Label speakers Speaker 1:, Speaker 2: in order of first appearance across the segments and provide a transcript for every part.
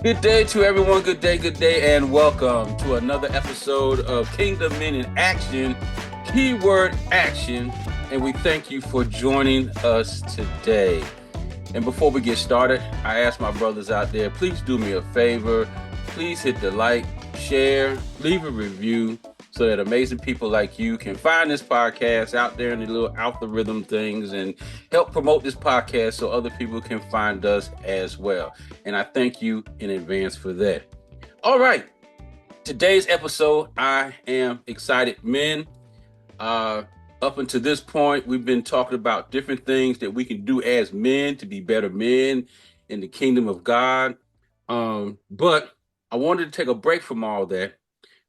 Speaker 1: Good day to everyone. Good day, and welcome to another episode of Kingdom Men in Action, keyword action, and we thank you for joining us today. And before we get started, I ask my brothers out there, please do me a favor. Please hit the like, share, leave a review so that amazing people like you can find this podcast out there in the little algorithm things and help promote this podcast so other people can find us as well. And I thank you in advance for that. All right. Today's episode, I am excited. Men, up until this point, we've been talking about different things that we can do as men to be better men in the kingdom of God. But I wanted to take a break from all that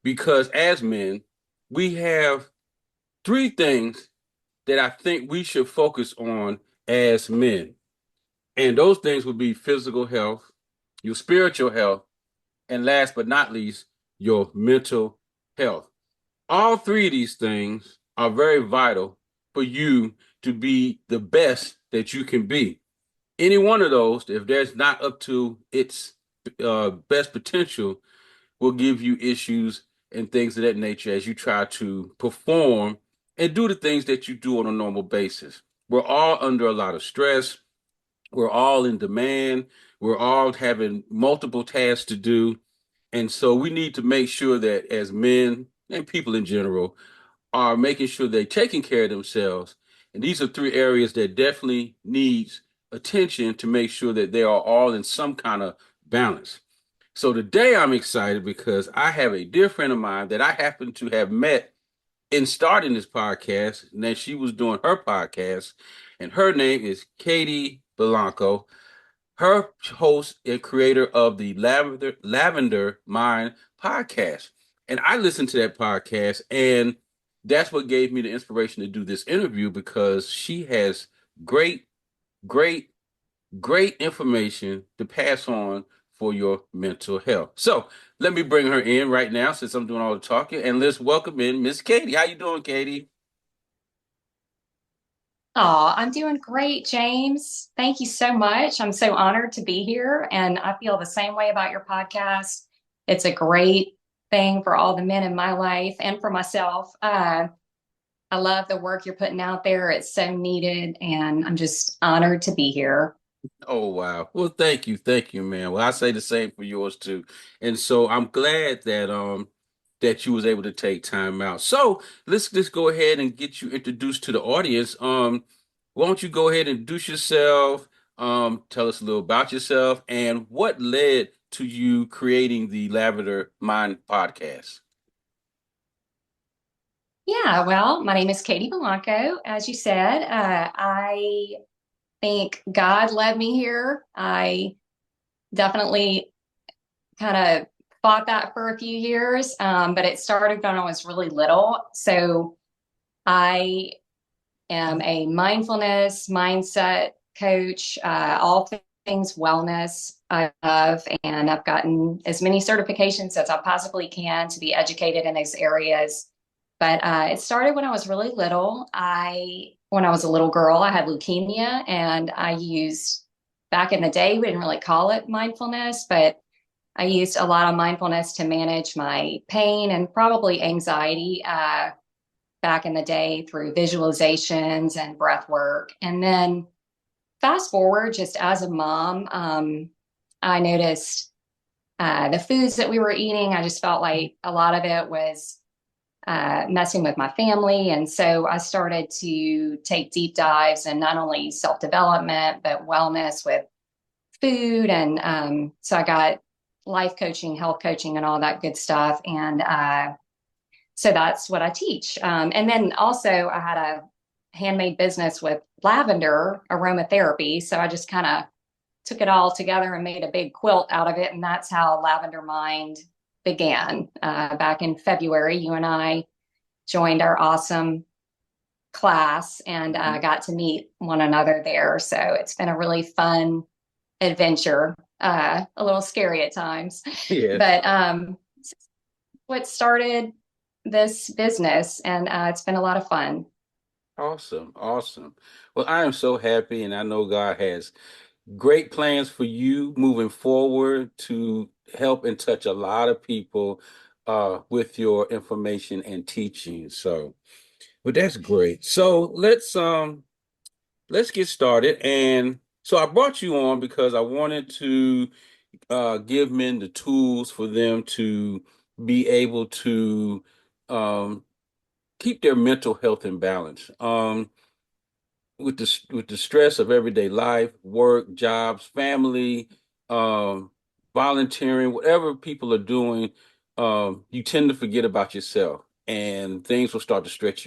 Speaker 1: because as men, we have three things that I think we should focus on as men. And those things would be physical health, your spiritual health, and last but not least, your mental health. All three of these things are very vital for you to be the best that you can be. Any one of those, if that's not up to its best potential, will give you issues and things of that nature as you try to perform and do the things that you do on a normal basis. We're all under a lot of stress. We're all in demand. We're all having multiple tasks to do. And so we need to make sure that as men and people in general are making sure they're taking care of themselves. And these are three areas that definitely needs attention to make sure that they are all in some kind of balance. So today I'm excited because I have a dear friend of mine that I happen to have met in starting this podcast, and then she was doing her podcast, and her name is Katie Ballanco, her host and creator of the Lavender Mind Podcast. And I listened to that podcast, and that's what gave me the inspiration to do this interview because she has great, great, great information to pass on for your mental health. So let me bring her in right now since I'm doing all the talking, and let's welcome in Miss Katie. How you doing, Katie?
Speaker 2: Oh, I'm doing great, James. Thank you so much. I'm so honored to be here, and I feel the same way about your podcast. It's a great thing for all the men in my life and for myself. I love the work you're putting out there. It's so needed, and I'm just honored to be here.
Speaker 1: Oh wow. Well, thank you, man. Well, I say the same for yours too. And so I'm glad that you was able to take time out. So let's just go ahead and get you introduced to the audience. Why don't you go ahead and introduce yourself? Tell us a little about yourself and what led to you creating the Lavender Mind podcast.
Speaker 2: Yeah, well, my name is Katie Ballanco. As you said, I think God led me here. I definitely kind of fought that for a few years, but it started when I was really little. So I am a mindfulness mindset coach, all things wellness I love, and I've gotten as many certifications as I possibly can to be educated in those areas. But it started when I was really little. When I was a little girl, I had leukemia, and I used back in the day, we didn't really call it mindfulness, but I used a lot of mindfulness to manage my pain and probably anxiety back in the day through visualizations and breath work. And then fast forward, just as a mom, I noticed the foods that we were eating. I just felt like a lot of it was messing with my family. And so I started to take deep dives in not only self development, but wellness with food. And so I got life coaching, health coaching, and all that good stuff. And so that's what I teach. And then also, I had a handmade business with lavender aromatherapy. So I just kind of took it all together and made a big quilt out of it. And that's how Lavender Mind began. Back in February, you and I joined our awesome class and got to meet one another there. So it's been a really fun adventure, a little scary at times,
Speaker 1: Yes.
Speaker 2: but what started this business, and it's been a lot of fun.
Speaker 1: Awesome. Awesome. Well, I am so happy, and I know God has great plans for you moving forward to help and touch a lot of people with your information and teaching. So, but that's great. So let's get started. And so I brought you on because I wanted to give men the tools for them to be able to um, keep their mental health in balance. With the stress of everyday life, work, jobs, family, um, volunteering, whatever people are doing, you tend to forget about yourself, and things will start to stress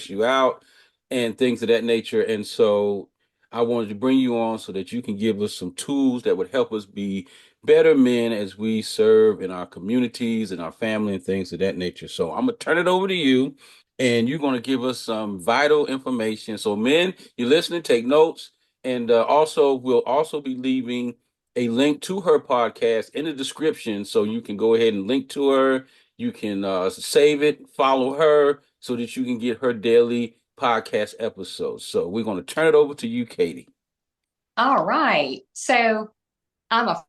Speaker 1: you out, and things of that nature. And so, I wanted to bring you on so that you can give us some tools that would help us be better men as we serve in our communities and our family and things of that nature. So, I'm gonna turn it over to you and you're going to give us some vital information. So, men, you're listening, take notes, and also we'll also be leaving a link to her podcast in the description, so you can go ahead and link to her. You can save it, follow her, so that you can get her daily podcast episodes. So, we're going to turn it over to you, Katie.
Speaker 2: All right. So I'm a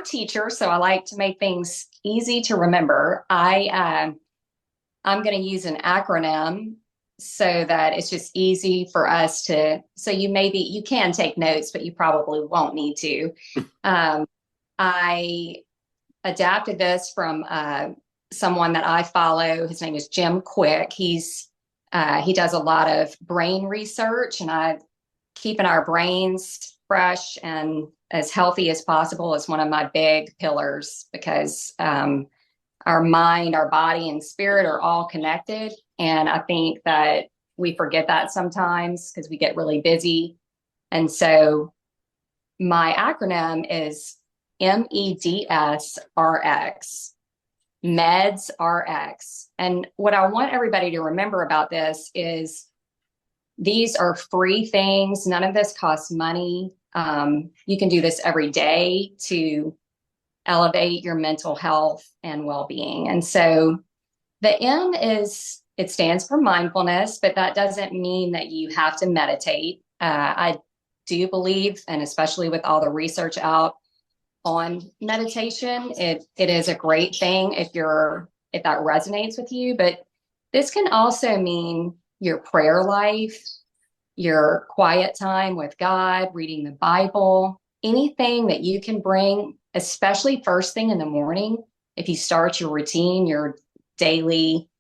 Speaker 2: teacher, so I like to make things easy to remember. I'm going to use an acronym so that it's just easy for us to. So you can take notes, but you probably won't need to. I adapted this from someone that I follow. His name is Jim Quick. He does a lot of brain research, and keeping our brains fresh and as healthy as possible is one of my big pillars, because our mind, our body, and spirit are all connected. And I think that we forget that sometimes because we get really busy. And so my acronym is MEDS-RX, MEDS RX. And what I want everybody to remember about this is these are free things. None of this costs money. You can do this every day to elevate your mental health and well-being. And so the it stands for mindfulness, but that doesn't mean that you have to meditate. I do believe, and especially with all the research out on meditation, it is a great thing if that resonates with you. But this can also mean your prayer life, your quiet time with God, reading the Bible, anything that you can bring, especially first thing in the morning. If you start your routine, your daily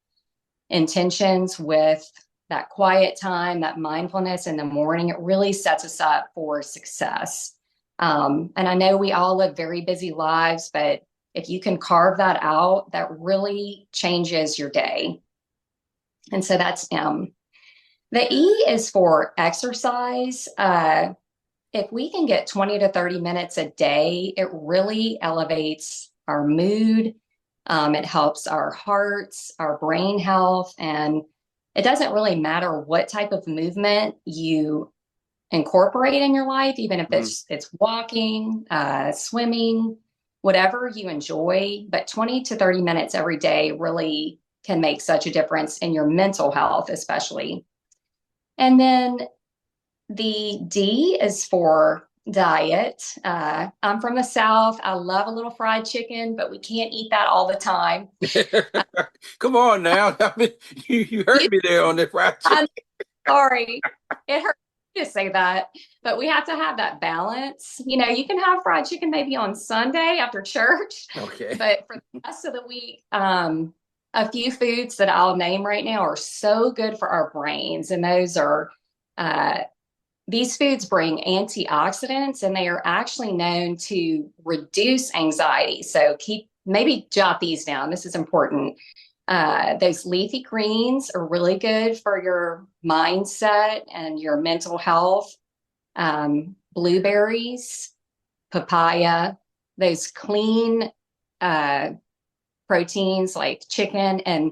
Speaker 2: intentions with that quiet time, that mindfulness in the morning, it really sets us up for success. And I know we all live very busy lives, but if you can carve that out, that really changes your day. And so that's M. The E is for exercise. If we can get 20 to 30 minutes a day, it really elevates our mood. It helps our hearts, our brain health, and it doesn't really matter what type of movement you incorporate in your life, even if it's walking, swimming, whatever you enjoy. But 20 to 30 minutes every day really can make such a difference in your mental health, especially. And then the D is for diet. I'm from the South. I love a little fried chicken, but we can't eat that all the time.
Speaker 1: Come on now. I mean, you hurt me there on the fried chicken.
Speaker 2: I'm sorry. It hurts to say that, but we have to have that balance. You can have fried chicken maybe on Sunday after church.
Speaker 1: Okay.
Speaker 2: But for the rest of the week, a few foods that I'll name right now are so good for our brains. And those are, these foods bring antioxidants, and they are actually known to reduce anxiety. So maybe jot these down. This is important. Those leafy greens are really good for your mindset and your mental health. Blueberries, papaya, those clean proteins like chicken and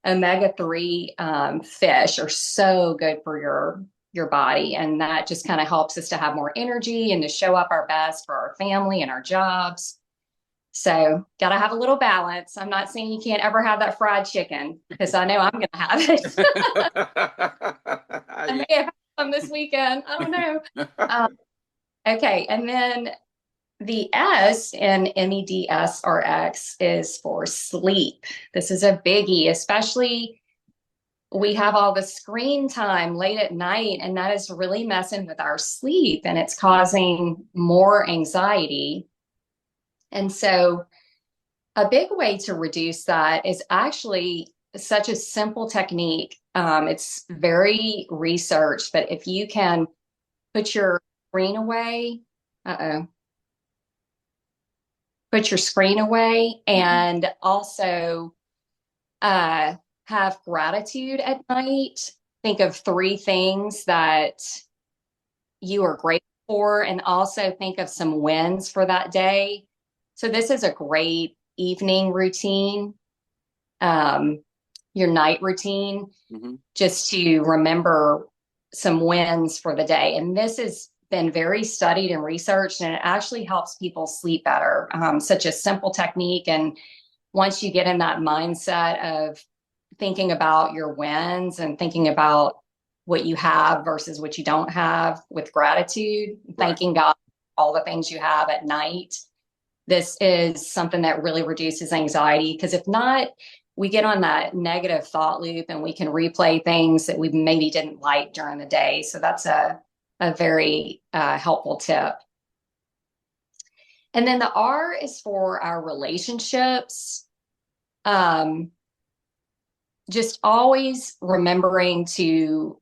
Speaker 2: omega-3 fish are so good for your body. And that just kind of helps us to have more energy and to show up our best for our family and our jobs. So got to have a little balance. I'm not saying you can't ever have that fried chicken, because I know I'm going to have it. I may have some this weekend. I don't know. Okay. And then the S in MEDSRX is for sleep. This is a biggie, especially we have all the screen time late at night, and that is really messing with our sleep and it's causing more anxiety. And so, a big way to reduce that is actually such a simple technique. It's very researched, but if you can put your screen away, uh-oh, put your screen away and also have gratitude at night. Think of three things that you are grateful for, and also think of some wins for that day. So, this is a great evening routine, your night routine, just to remember some wins for the day. And this has been very studied and researched, and it actually helps people sleep better. Such a simple technique. And once you get in that mindset of thinking about your wins and thinking about what you have versus what you don't have with gratitude, thanking God for all the things you have at night, this is something that really reduces anxiety. Because if not, we get on that negative thought loop and we can replay things that we maybe didn't like during the day. So that's a very helpful tip. And then the R is for our relationships. Just always remembering to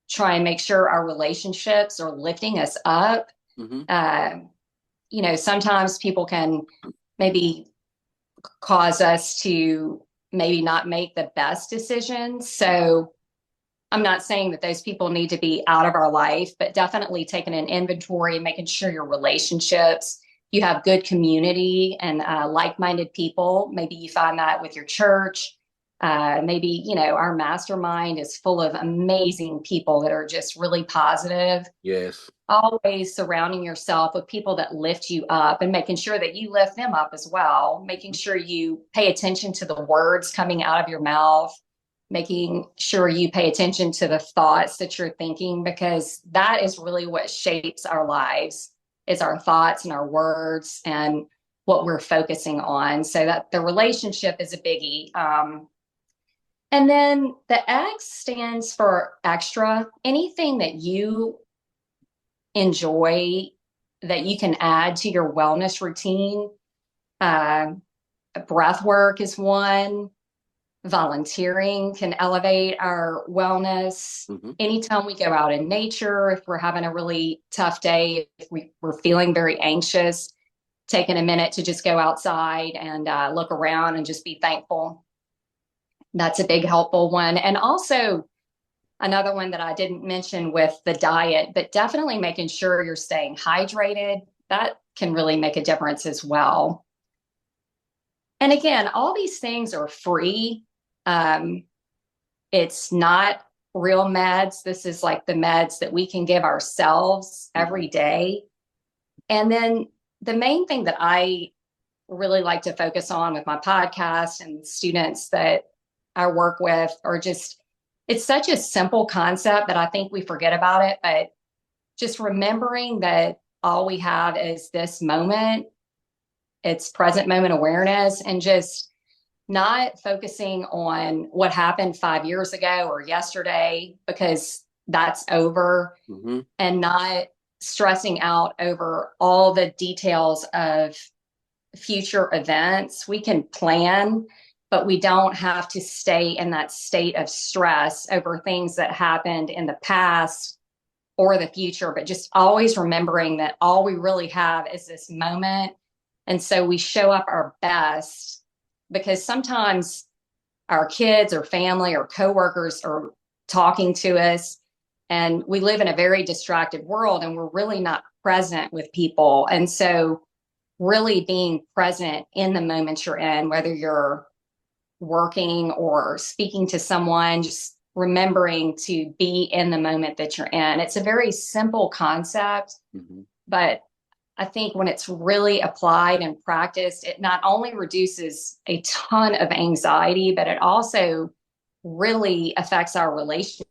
Speaker 2: try and make sure our relationships are lifting us up. Sometimes people can maybe cause us to maybe not make the best decisions. So I'm not saying that those people need to be out of our life, but definitely taking an inventory and making sure your relationships, you have good community and like-minded people. Maybe you find that with your church. Maybe, our mastermind is full of amazing people that are just really positive.
Speaker 1: Yes.
Speaker 2: Always surrounding yourself with people that lift you up and making sure that you lift them up as well. Making sure you pay attention to the words coming out of your mouth, making sure you pay attention to the thoughts that you're thinking, because that is really what shapes our lives, is our thoughts and our words and what we're focusing on. So that the relationship is a biggie. And then the X stands for extra. Anything that you enjoy that you can add to your wellness routine. Breath work is one. Volunteering can elevate our wellness. Anytime we go out in nature, if we're having a really tough day, if we're feeling very anxious, taking a minute to just go outside and look around and just be thankful. That's a big helpful one. And also another one that I didn't mention with the diet, but definitely making sure you're staying hydrated. That can really make a difference as well. And again, all these things are free. It's not real meds. This is like the meds that we can give ourselves every day. And then the main thing that I really like to focus on with my podcast and students that I work with are just, it's such a simple concept that I think we forget about it, but just remembering that all we have is this moment. It's present moment awareness, and just not focusing on what happened 5 years ago or yesterday, because that's over, and not stressing out over all the details of future events. We can plan, but we don't have to stay in that state of stress over things that happened in the past or the future, but just always remembering that all we really have is this moment. And so we show up our best, because sometimes our kids or family or coworkers are talking to us, and we live in a very distracted world and we're really not present with people. And so really being present in the moment you're in, whether you're working or speaking to someone, just remembering to be in the moment that you're in. It's a very simple concept, but I think when it's really applied and practiced, it not only reduces a ton of anxiety, but it also really affects our relationship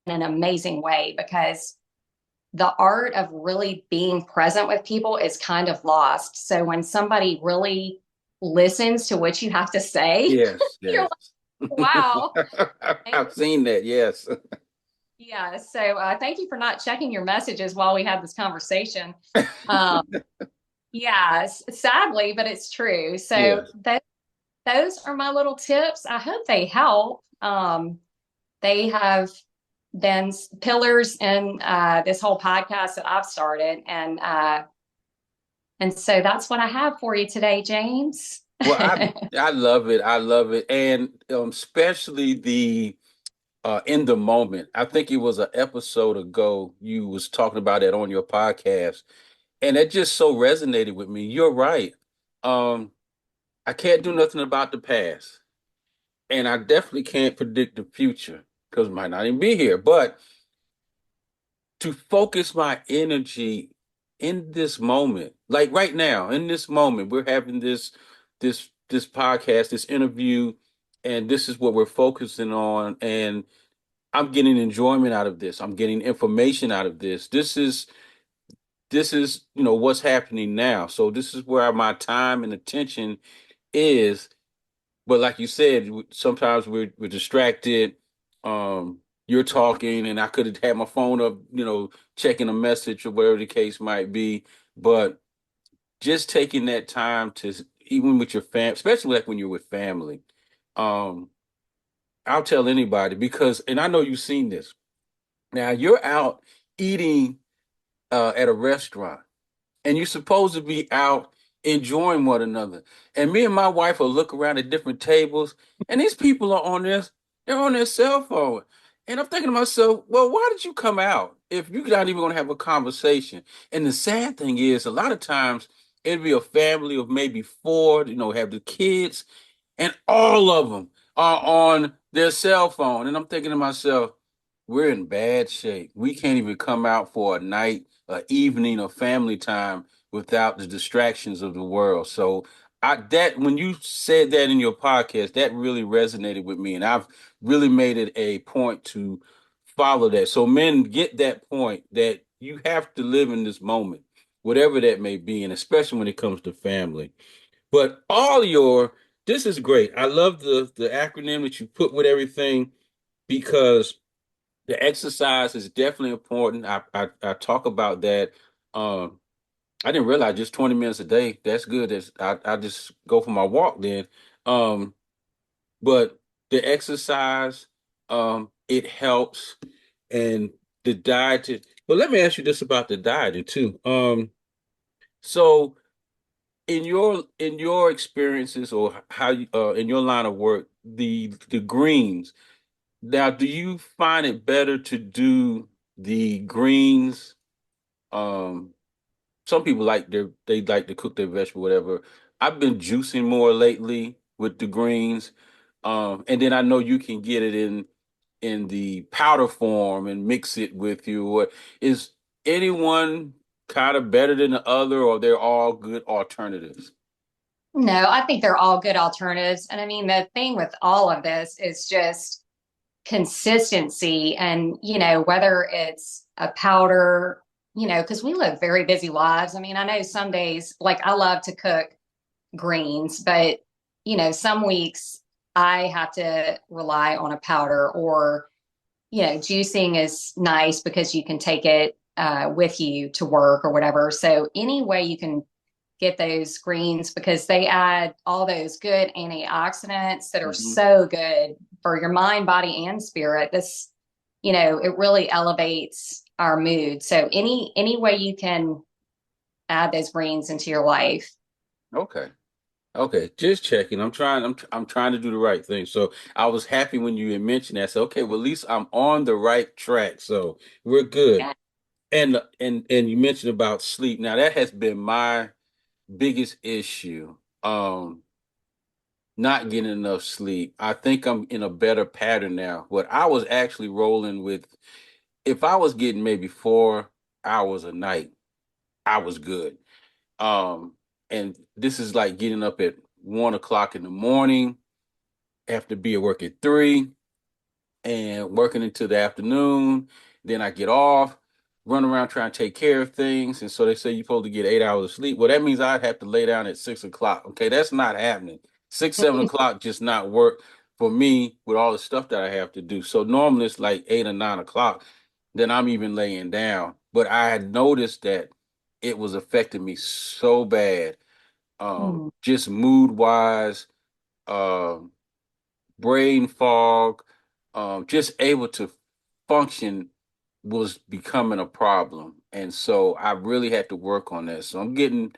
Speaker 2: in an amazing way, because the art of really being present with people is kind of lost. So when somebody really listens to what you have to say,
Speaker 1: Yes,
Speaker 2: you're
Speaker 1: yes.
Speaker 2: like, wow.
Speaker 1: I've seen that. Yes.
Speaker 2: Yeah. So thank you for not checking your messages while we had this conversation. Um, yeah, sadly, but it's true. So
Speaker 1: Yes.
Speaker 2: those are my little tips. I hope they help. They have been pillars in this whole podcast that I've started, and so that's what I have for you today, James.
Speaker 1: Well, I love it. I love it, and especially the in the moment. I think it was an episode ago you was talking about it on your podcast, and it just so resonated with me. You're right. Um, I can't do nothing about the past, and I definitely can't predict the future because it might not even be here. But to focus my energy in this moment, like right now, in this moment, we're having this podcast, this interview, and this is what we're focusing on. And I'm getting enjoyment out of this. I'm getting information out of this. This is what's happening now. So this is where my time and attention is. But like you said, sometimes we're distracted. You're talking, and I could have had my phone up, checking a message or whatever the case might be. But just taking that time to, even with your fam, especially like when you're with family, um, I'll tell anybody because, and I know you've seen this. Now you're out eating at a restaurant and you're supposed to be out enjoying one another. And me and my wife will look around at different tables, and these people are they're on their cell phone. And I'm thinking to myself, well, why did you come out if you're not even going to have a conversation? And the sad thing is, a lot of times it'd be a family of maybe four, have the kids, and all of them are on their cell phone. And I'm thinking to myself, we're in bad shape. We can't even come out for a night, an evening, or family time without the distractions of the world. So that when you said that in your podcast, that really resonated with me, and I've really made it a point to follow that. So men get that point that you have to live in this moment, whatever that may be, and especially when it comes to family. But this is great. I love the acronym that you put with everything because the exercise is definitely important. I talk about that. Um, I didn't realize just 20 minutes a day. That's good. I just go for my walk then. Um, but the exercise, it helps, and the diet. But let me ask you this about the dieting too. So in your experiences or how you in your line of work, the greens. Now, do you find it better to do the greens? Um, some people they like to cook their vegetable, whatever. I've been juicing more lately with the greens. And then I know you can get it in the powder form and mix it with you. Or is anyone kind of better than the other, or they're all good alternatives?
Speaker 2: No, I think they're all good alternatives. And I mean, the thing with all of this is just consistency and, whether it's a powder, because we live very busy lives. I mean, I know some days, like I love to cook greens, but, some weeks I have to rely on a powder or, juicing is nice because you can take it with you to work or whatever. So any way you can get those greens because they add all those good antioxidants that are
Speaker 1: Hmm.
Speaker 2: so good for your mind, body, and spirit. This, it really elevates our mood. So any way you can add those greens into your life.
Speaker 1: Okay. Okay, just checking. I'm trying to do the right thing. So I was happy when you had mentioned that. So okay, well at least I'm on the right track. So we're good.
Speaker 2: Yeah.
Speaker 1: And you mentioned about sleep. Now that has been my biggest issue. Not getting enough sleep. I think I'm in a better pattern now. What I was actually rolling with, if I was getting maybe 4 hours a night, I was good. Um, and this is like getting up at 1 o'clock in the morning, have to be at work at 3 and working into the afternoon. Then I get off. run around trying to take care of things. And so they say you're supposed to get 8 hours of sleep. Well, that means I'd have to lay down at 6 o'clock. Okay, that's not happening. 6, 7 o'clock just not work for me with all the stuff that I have to do. So normally it's like 8 or 9 o'clock. Then I'm even laying down. But I had noticed that it was affecting me so bad,
Speaker 2: Mm.
Speaker 1: just mood wise, um, brain fog, just able to function was becoming a problem. And so I really had to work on that. So I'm getting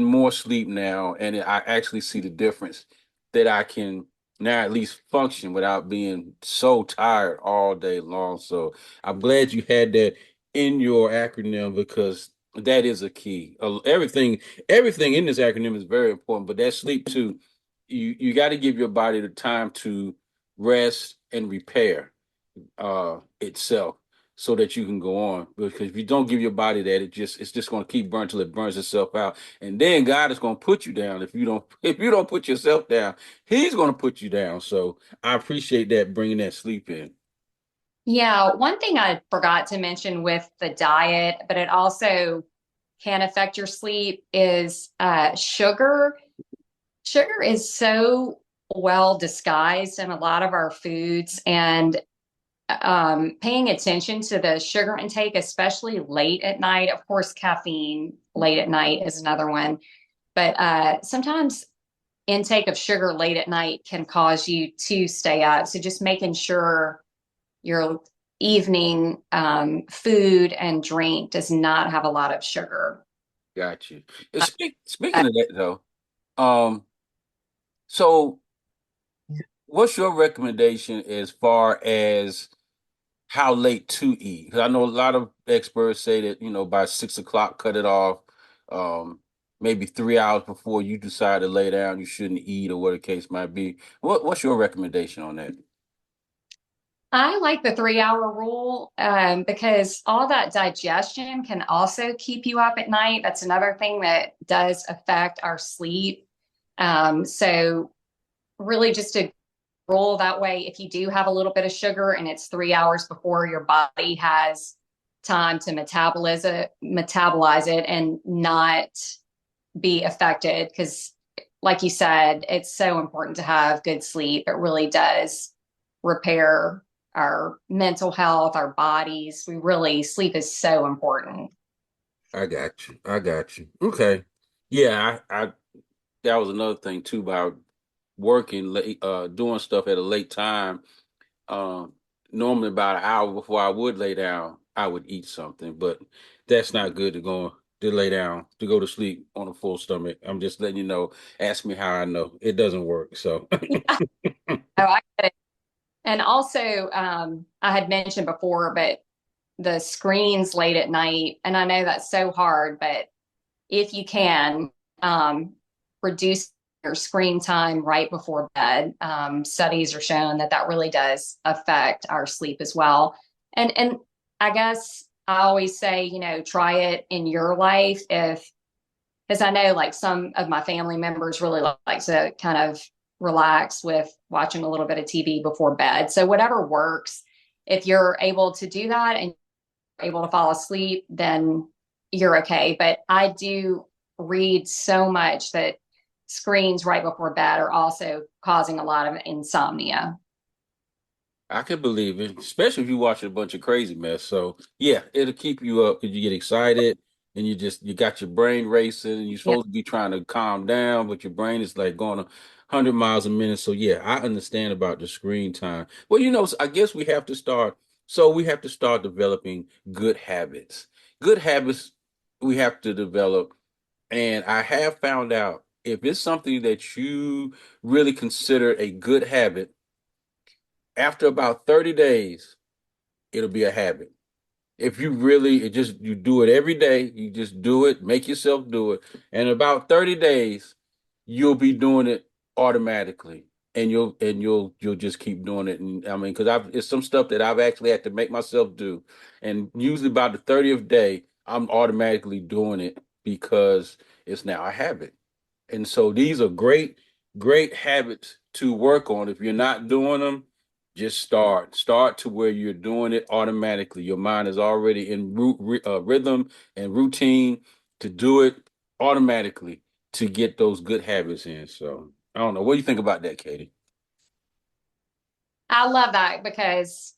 Speaker 1: more sleep now, and I actually see the difference that I can now at least function without being so tired all day long. So I'm glad you had that in your acronym because that is a key. Everything in this acronym is very important, but that sleep too, you got to give your body the time to rest and repair itself so that you can go on. Because if you don't give your body that, it's just going to keep burning till it burns itself out. And then God is going to put you down if you don't put yourself down. He's going to put you down. So I appreciate that bringing that sleep in.
Speaker 2: Yeah, one thing I forgot to mention with the diet, but it also can affect your sleep, is sugar. Sugar is so well disguised in a lot of our foods, and paying attention to the sugar intake, especially late at night. Of course, caffeine late at night is another one, but sometimes intake of sugar late at night can cause you to stay up. So just making sure your evening food and drink does not have a lot of sugar.
Speaker 1: Got you.
Speaker 2: Uh,
Speaker 1: Speaking of that though, so what's your recommendation as far as how late to eat? Because I know a lot of experts say that, by 6 o'clock, cut it off. Um, Maybe 3 hours before you decide to lay down, you shouldn't eat or what the case might be. What's your recommendation on that?
Speaker 2: I like the 3 hour rule because all that digestion can also keep you up at night. That's another thing that does affect our sleep. So, really, just a rule that way, if you do have a little bit of sugar and it's 3 hours before your body has time to metabolize it and not be affected, because like you said, it's so important to have good sleep. It really does repair our mental health, our bodies. Sleep is so important.
Speaker 1: I got you. I got you. Okay. Yeah, I that was another thing too about working late, doing stuff at a late time. Um, Normally about an hour before I would lay down, I would eat something, but that's not good to lay down to go to sleep on a full stomach. I'm just letting you know. Ask me how I know it doesn't work. So
Speaker 2: Yeah. Oh, I get it. And also, I had mentioned before, but the screens late at night, and I know that's so hard, but if you can, reduce your screen time right before bed. Studies are showing that that really does affect our sleep as well. And I guess I always say, try it in your life, if because I know like some of my family members really like to kind of relax with watching a little bit of TV before bed. So whatever works, if you're able to do that and able to fall asleep, then you're okay. But I do read so much that screens right before bed are also causing a lot of insomnia.
Speaker 1: I can believe it, especially if you watch a bunch of crazy mess. So yeah, it'll keep you up because you get excited and you got your brain racing and you're
Speaker 2: Yeah.
Speaker 1: supposed to be trying to calm down, but your brain is like going 100 miles a minute. So yeah, I understand about the screen time. Well, I guess we have to start. So we have to start developing good habits. Good habits we have to develop. And I have found out if it's something that you really consider a good habit, after about 30 days, it'll be a habit. If you really, you do it every day, you just do it, make yourself do it. And about 30 days, you'll be doing it automatically. And you'll just keep doing it. And I mean, because it's some stuff that I've actually had to make myself do. And usually about the 30th day, I'm automatically doing it because it's now a habit. And so these are great, great habits to work on. If you're not doing them, Just start to where you're doing it automatically. Your mind is already in rhythm and routine to do it automatically to get those good habits in. So I don't know. What do you think about that, Katie?
Speaker 2: I love that because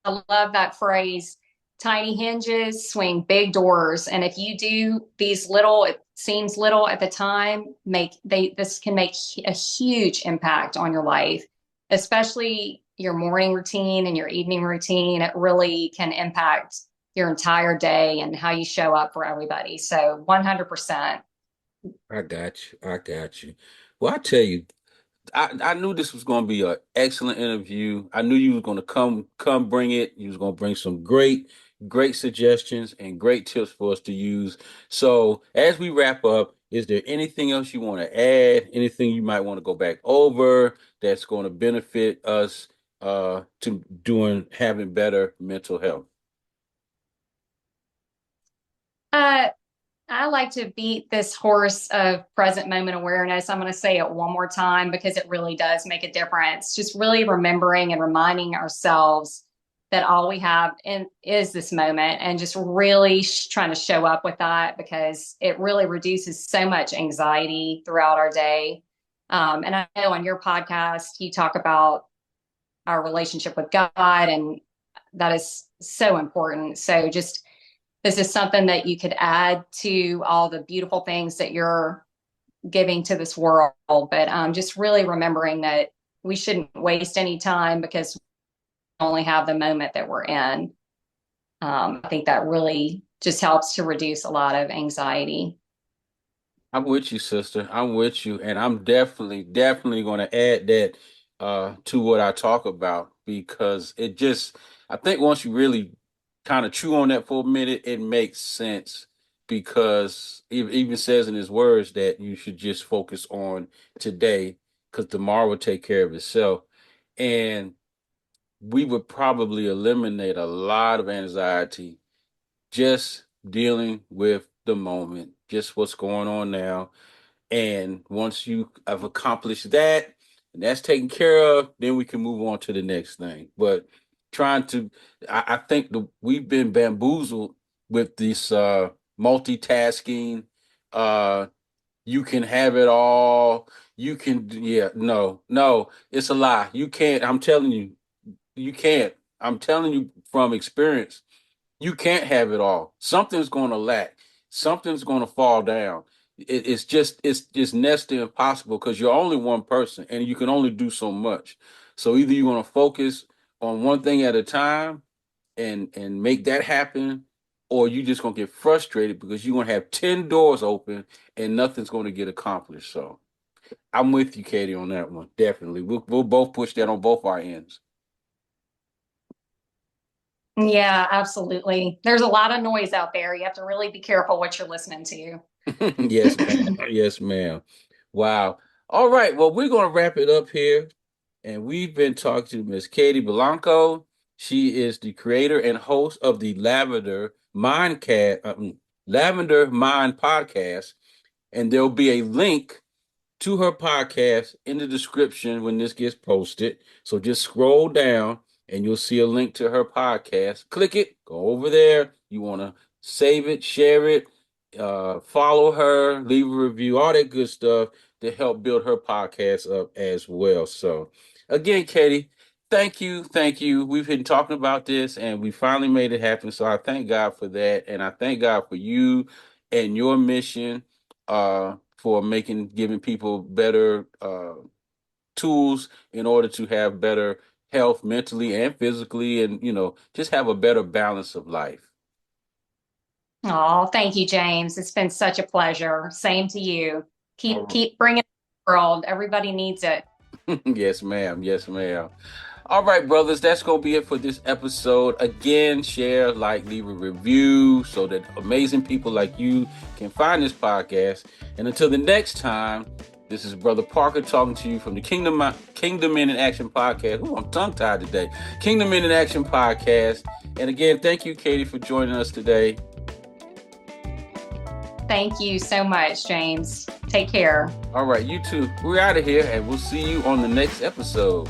Speaker 2: I love that phrase, tiny hinges swing big doors. And if you do these little, it seems little at the time, this can make a huge impact on your life, especially your morning routine and your evening routine. It really can impact your entire day and how you show up for everybody. So 100%.
Speaker 1: I got you. I got you. Well, I tell you, I knew this was going to be an excellent interview. I knew you was going to come bring it. You was going to bring some great suggestions and great tips for us to use. So as we wrap up, is there anything else you want to add? Anything you might want to go back over that's going to benefit us to having better mental health?
Speaker 2: Uh, I like to beat this horse of present moment awareness. I'm going to say it one more time because it really does make a difference. Just really remembering and reminding ourselves that all we have is this moment, and just really trying to show up with that, because it really reduces so much anxiety throughout our day. And I know on your podcast, you talk about our relationship with God, and that is so important. So just this is something that you could add to all the beautiful things that you're giving to this world. But just really remembering that we shouldn't waste any time because we only have the moment that we're in. I think that really just helps to reduce a lot of anxiety.
Speaker 1: I'm with you, sister. I'm with you, and I'm definitely going to add that to what I talk about because I think once you really kind of chew on that for a minute, it makes sense because it even says in his words that you should just focus on today because tomorrow will take care of itself, and we would probably eliminate a lot of anxiety just dealing with the moment, just what's going on now. And once you have accomplished that and that's taken care of, then we can move on to the next thing. But trying to, I think we've been bamboozled with this multitasking. Uh, you can have it all. You can, yeah, no, it's a lie. You can't. I'm telling you, you can't. I'm telling you from experience you can't have it all. Something's going to lack. Something's going to fall down. It's next to impossible because you're only one person and you can only do so much. So either you're going to focus on one thing at a time and make that happen, or you just going to get frustrated because you're going to have 10 doors open and nothing's going to get accomplished. So I'm with you, Katie, on that one. Definitely. We'll both push that on both our ends.
Speaker 2: Yeah, absolutely. There's a lot of noise out there. You have to really be careful what you're listening to.
Speaker 1: Yes, ma'am. Yes, ma'am. Wow. All right. Well, we're going to wrap it up here. And we've been talking to Miss Katie Ballanco. She is the creator and host of the Lavender Mind Podcast. And there'll be a link to her podcast in the description when this gets posted. So just scroll down and you'll see a link to her podcast. Click it, go over there. You want to save it, share it, follow her, leave a review, all that good stuff to help build her podcast up as well. So, again, Katie, thank you. Thank you. We've been talking about this and we finally made it happen. So, I thank God for that. And I thank God for you and your mission for giving people better tools in order to have better health mentally and physically and, just have a better balance of life.
Speaker 2: Oh, thank you, James. It's been such a pleasure. Same to you.
Speaker 1: All
Speaker 2: Keep bringing it to the world. Everybody needs it.
Speaker 1: right. Yes, ma'am. Yes, ma'am. All right, brothers, that's going to be it for this episode. Again, share, like, leave a review so that amazing people like you can find this podcast. And until the next time, this is Brother Parker talking to you from the Kingdom Men in Action Podcast. Ooh, I'm tongue-tied today. Kingdom Men in Action Podcast. And again, thank you, Katie, for joining us today.
Speaker 2: Thank you so much, James. Take care.
Speaker 1: All right, you too. We're out of here, and we'll see you on the next episode.